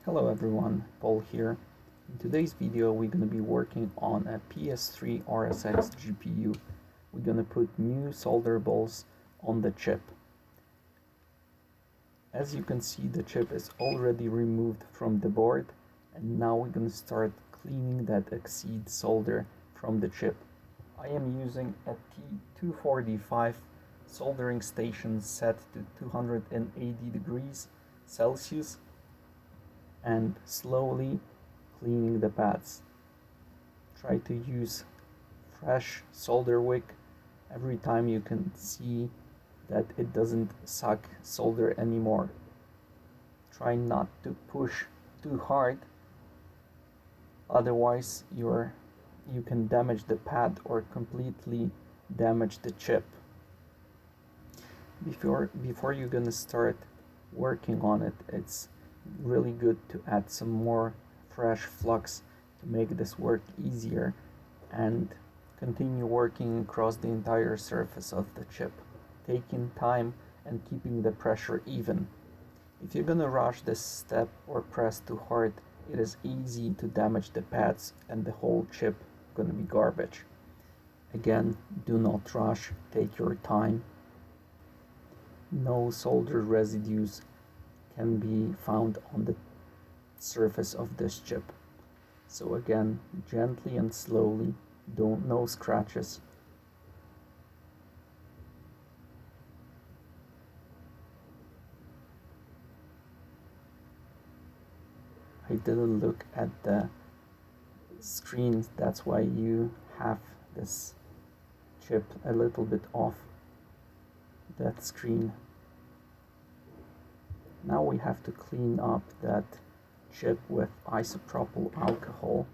Hello everyone, Paul here. In today's video we're going to be working on a PS3 RSX GPU. We're going to put new solder balls on the chip. As you can see, the chip is already removed from the board, and now we're going to start cleaning that exceed solder from the chip. I am using a T245 soldering station set to 280 degrees Celsius and slowly cleaning the pads. Try to use fresh solder wick every time you can see that it doesn't suck solder anymore. Try not to push too hard, otherwise you can damage the pad or completely damage the chip. Before you're gonna start working on it, it's really good to add some more fresh flux to make this work easier and continue working across the entire surface of the chip, taking time and keeping the pressure even. If you're gonna rush this step or press too hard, it is easy to damage the pads and the whole chip gonna be garbage. Again, do not rush, take your time. No solder residues can be found on the surface of this chip. So again, gently and slowly, no scratches. I didn't look at the screen, that's why you have this chip a little bit off that screen. Now we have to clean up that chip with isopropyl alcohol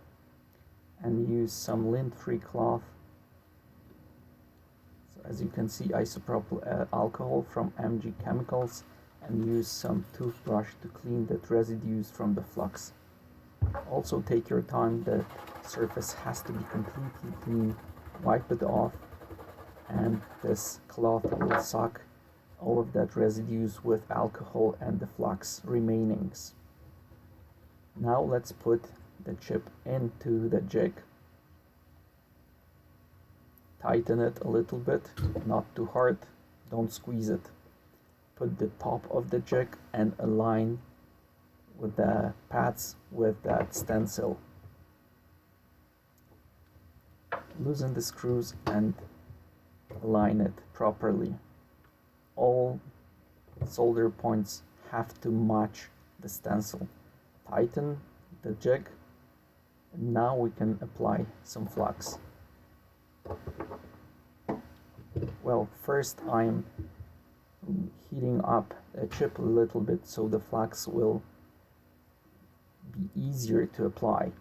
and use some lint-free cloth. So as you can see, isopropyl alcohol from MG Chemicals, and use some toothbrush to clean the residues from the flux. Also take your time, the surface has to be completely clean. Wipe it off and this cloth will suck all of that residues with alcohol and the flux remainings. Now let's put the chip into the jig. Tighten it a little bit, not too hard, don't squeeze it. Put the top of the jig and align with the pads with that stencil. Loosen the screws and align it properly. All solder points have to match the stencil. Tighten the jig, and now we can apply some flux. Well, first I'm heating up a chip a little bit so the flux will be easier to apply.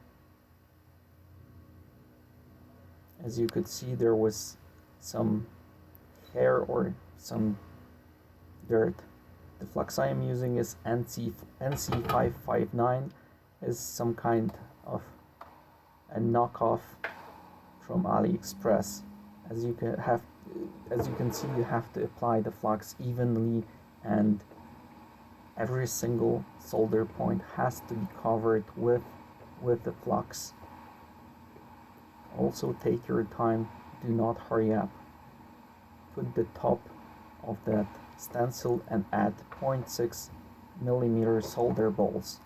As you could see, there was some hair or some dirt. The flux I am using is NC559, is some kind of a knockoff from AliExpress. As you can see, you have to apply the flux evenly, and every single solder point has to be covered with the flux. Also take your time, do not hurry up. Put the top of that stencil and add 0.6 millimeter solder balls.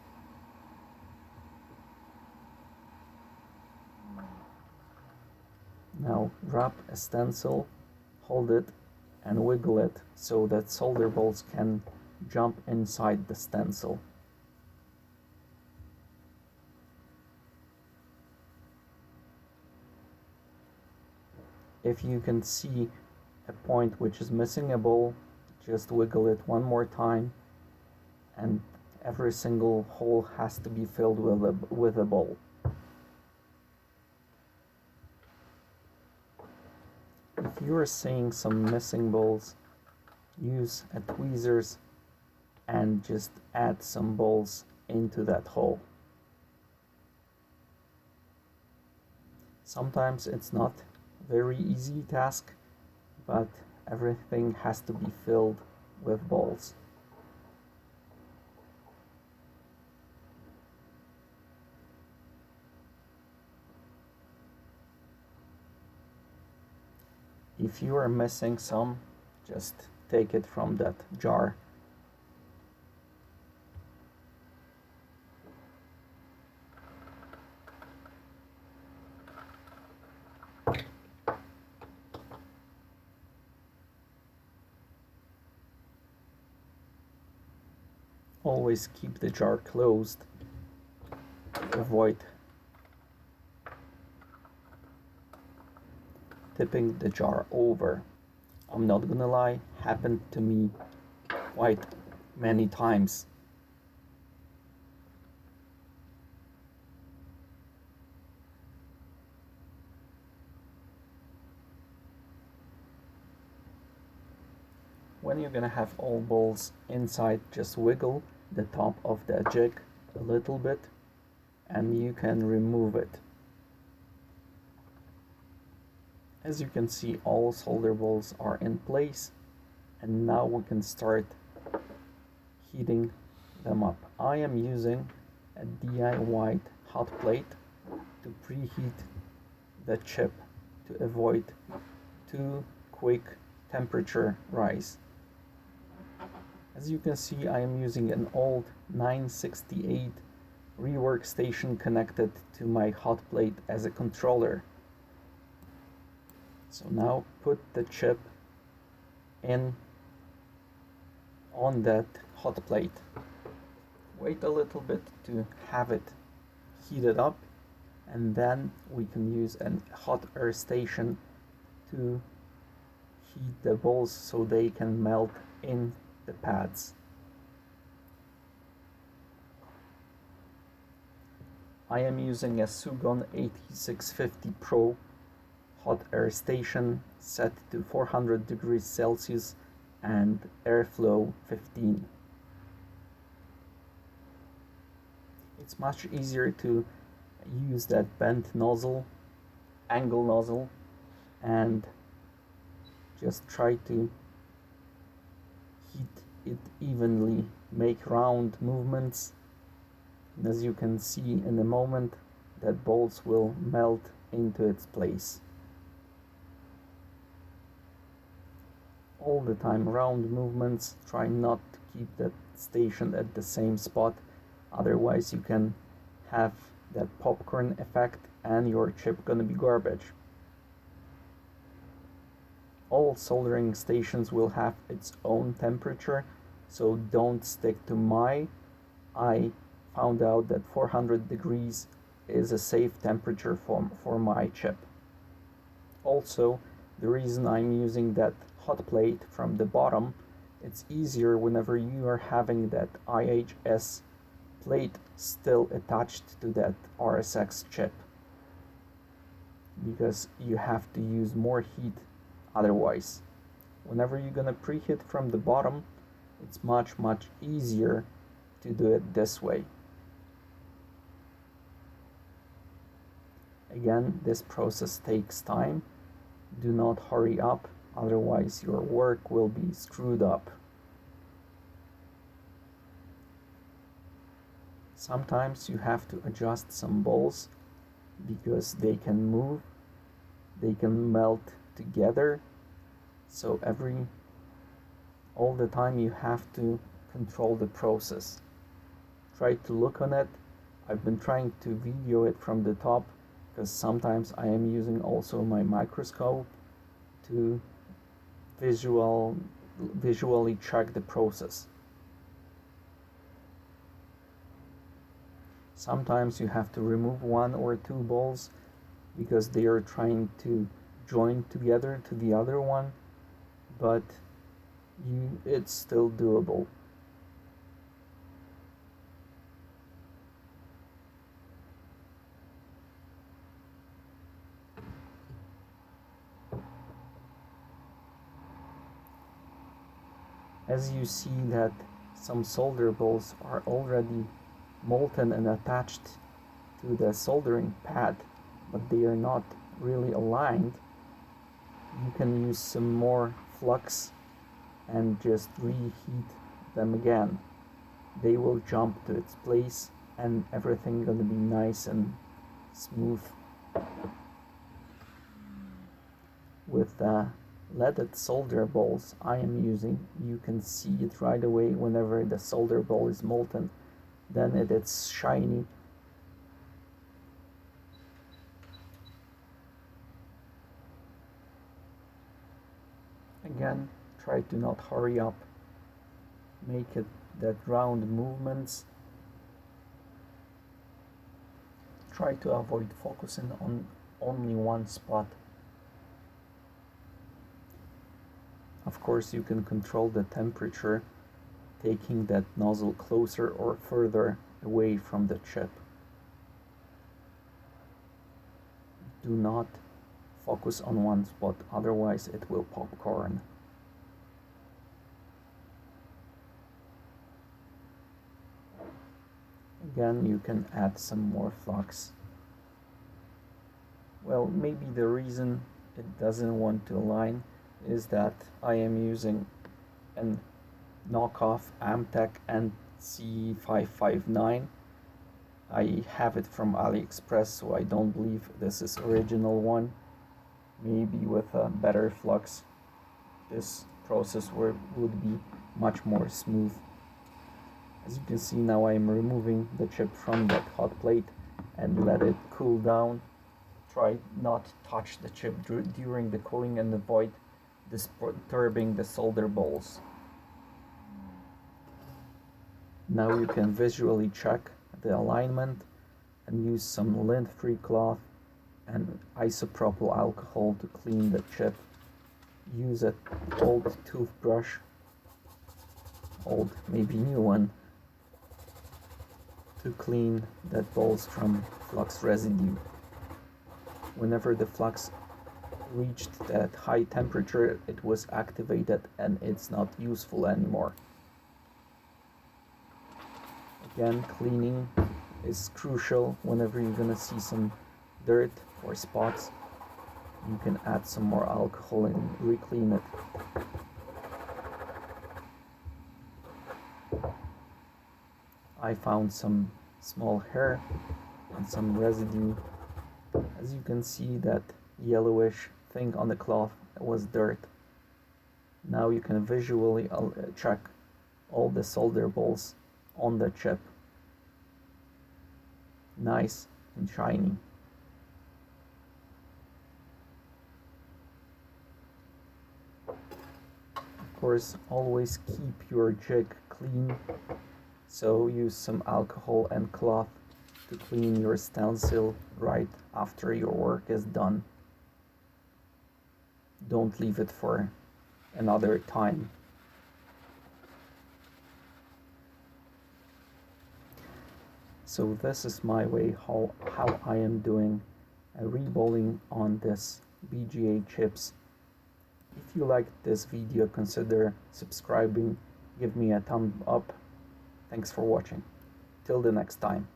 Now grab a stencil, hold it and wiggle it so that solder balls can jump inside the stencil. If you can see a point which is missing a ball, just wiggle it one more time, and every single hole has to be filled with a ball. If you are seeing some missing balls, use a tweezers and just add some balls into that hole. Sometimes it's not a very easy task, but everything has to be filled with balls. If you are missing some, just take it from that jar. Always keep the jar closed to avoid tipping the jar over. I'm not gonna lie, happened to me quite many times. When you're gonna have all balls inside, just wiggle the top of the jig a little bit and you can remove it. As you can see, all solder balls are in place, and now we can start heating them up. I am using a DIY hot plate to preheat the chip to avoid too quick temperature rise. As you can see, I am using an old 968 rework station connected to my hot plate as a controller. So now put the chip in on that hot plate. Wait a little bit to have it heated up, and then we can use a hot air station to heat the balls so they can melt in the pads. I am using a Sugon 8650 Pro hot air station set to 400 degrees Celsius and airflow 15. It's much easier to use that bent nozzle, angle nozzle, and just try to heat it evenly, make round movements, and as you can see in a moment, that balls will melt into its place. All the time round movements, try not to keep that station at the same spot, otherwise you can have that popcorn effect and your chip gonna be garbage. All soldering stations will have its own temperature, so don't stick to I found out that 400 degrees is a safe temperature for my chip. Also, the reason I'm using that hot plate from the bottom, it's easier whenever you are having that IHS plate still attached to that RSX chip, because you have to use more heat otherwise. Whenever you're gonna preheat from the bottom, it's much easier to do it this way. Again, this process takes time. Do not hurry up, otherwise your work will be screwed up. Sometimes you have to adjust some balls because they can move, they can melt together, so all the time you have to control the process. Try to look on it. I've been trying to video it from the top because sometimes I am using also my microscope to visually check the process. Sometimes you have to remove one or two balls because they are trying to join together to the other one, but it's still doable. As you see that some solder balls are already molten and attached to the soldering pad, but they are not really aligned, you can use some more flux and just reheat them again. They will jump to its place and everything gonna be nice and smooth with the leaded solder balls I am using, you can see it right away whenever the solder ball is molten. Then it is shiny. Again, try to not hurry up. Make it that round movements. Try to avoid focusing on only one spot. Of course, you can control the temperature, taking that nozzle closer or further away from the chip. Do not focus on one spot, otherwise it will popcorn. Again, you can add some more flux. Well, maybe the reason it doesn't want to align is that I am using an knockoff Amtech NC559. I have it from AliExpress, so I don't believe this is original one. Maybe with a better flux, this process would be much more smooth. As you can see now, I'm removing the chip from that hot plate and let it cool down. Try not to touch the chip during the cooling and avoid disturbing the solder balls. Now you can visually check the alignment and use some lint-free cloth and isopropyl alcohol to clean the chip. Use an old toothbrush, old, maybe new one, to clean that balls from flux residue. Whenever the flux reached that high temperature, it was activated and it's not useful anymore. Again, cleaning is crucial. Whenever you're gonna see some dirt or spots, you can add some more alcohol and re-clean it. I found some small hair and some residue. As you can see, that yellowish thing on the cloth was dirt. Now you can visually check all the solder balls on the chip. Nice and shiny. Of course, always keep your jig clean, so use some alcohol and cloth to clean your stencil right after your work is done. Don't leave it for another time. So this is my way how I am doing a reballing on this BGA chips. If you liked this video, consider subscribing, give me a thumb up. Thanks for watching. Till the next time.